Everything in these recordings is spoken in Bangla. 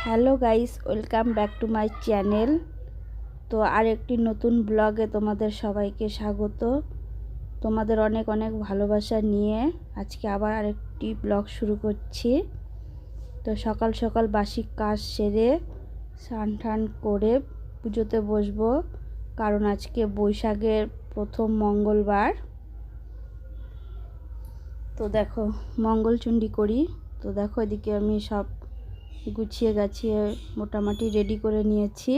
Hello guys, welcome back to my channel. তো আরেকটি নতুন ব্লগে তোমাদের সবাইকে স্বাগত। তোমাদের অনেক অনেক ভালোবাসা নিয়ে আজকে আবার আরেকটি ব্লগ শুরু করছি। তো সকাল সকাল বাসি কাজ সেরে স্নান টান করে পুজোতে বসবো, কারণ আজকে বৈশাখের প্রথম মঙ্গলবার। তো দেখো মঙ্গলচণ্ডী করি। তো দেখো এদিকে আমি সব গুছিয়ে গাছিয়ে মোটামুটি রেডি করে নিয়েছি।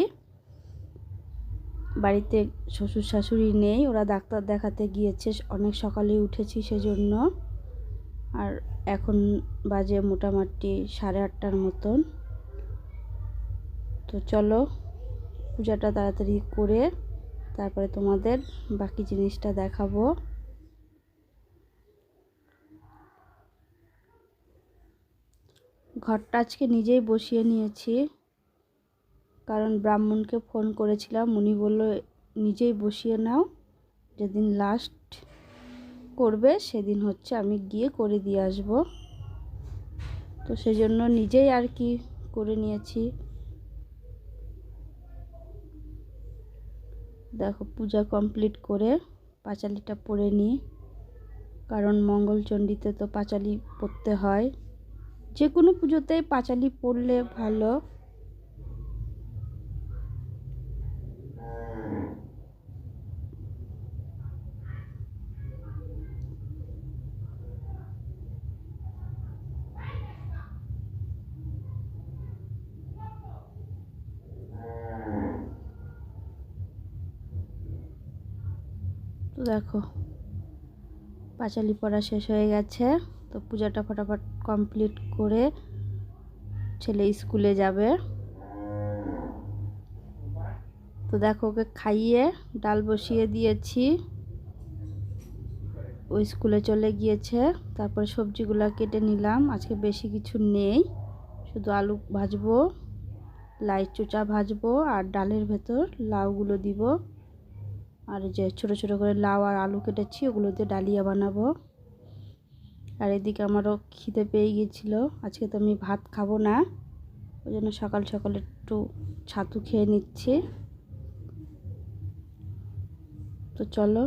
বাড়িতে শ্বশুর শাশুড়ি নেই, ওরা ডাক্তার দেখাতে গিয়েছে, অনেক সকালেই উঠেছি সেজন্য। আর এখন বাজে মোটামুটি 8:30টার মতন। তো চলো পূজাটা তাড়াতাড়ি করে তারপরে তোমাদের বাকি জিনিসটা দেখাবো। ঘরটা আজকে নিজেই বসিয়ে নিয়েছি, কারণ ব্রাহ্মণকে ফোন করেছিলাম, উনি বলল নিজেই বসিয়ে নাও, যেদিন লাস্ট করবে সেদিন হচ্ছে আমি গিয়ে করে দিয়ে আসব। তো সেজন্য নিজেই আর কি করে নিয়েছি। দেখো পূজা কমপ্লিট করে পাঁচালিটা পরে নিই, কারণ মঙ্গলচণ্ডীতে তো পাঁচালি পরতে হয়। যে কোনো পুজোতেই পাঁচালি পরলে ভালো। তো দেখো পাঁচালি পড়া শেষ হয়ে গেছে। তো পূজাটা ফটাফট কমপ্লিট করে ছেলে স্কুলে যাবে। তো দেখো ওকে খাইয়ে ডাল বসিয়ে দিয়েছি, ও স্কুলে চলে গিয়েছে। তারপরে সবজিগুলো কেটে নিলাম, আজকে বেশি কিছু নেই, শুধু আলু ভাজবো, লাই চোচা ভাজবো, আর ডালের ভেতর লাউগুলো দিব। আর যে ছোট ছোট করে লাউ আর আলু কেটেছি ওগুলো দিয়ে ডালিয়া বানাবো। আর এদিকে আমারও খিদে পেয়ে গিয়েছিলো, আজকে তো আমি ভাত খাবো না, ওই জন্য সকাল সকাল একটু ছাতু খেয়ে নিচ্ছি। তো চলো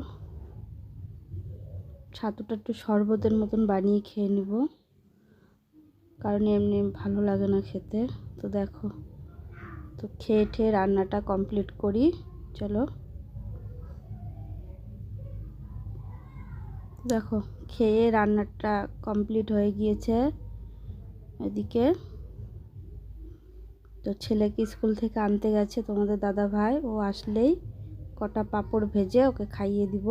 ছাতুটা একটু শরবতের মতন বানিয়ে খেয়ে নেব, কারণ এমনি ভালো লাগে না খেতে। তো দেখো, তো খেয়ে ঠেয়ে রান্নাটা কমপ্লিট করি। চলো দেখো খেয়ে রান্নাটা কমপ্লিট হয়ে গিয়েছে এদিকে। তো ছেলেকে স্কুল থেকে আনতে গেছে তোমাদের দাদা ভাই, ও আসলেই কটা পাঁপড় ভেজে ওকে খাইয়ে দিব।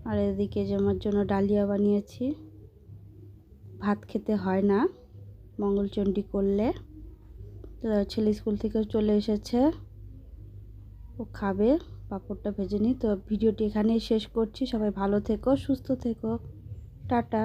আর এদিকে যে আমার জন্য ডালিয়া বানিয়েছি, ভাত খেতে হয় না মঙ্গলচণ্ডী করলে। তো ছেলে স্কুল থেকে চলে এসেছে, ও খাবে, পাঁপড়টা ভেজে নিই। তো ভিডিওটি এখানেই শেষ করছি, সবাই ভালো থেকো, সুস্থ থেকো, টাটা।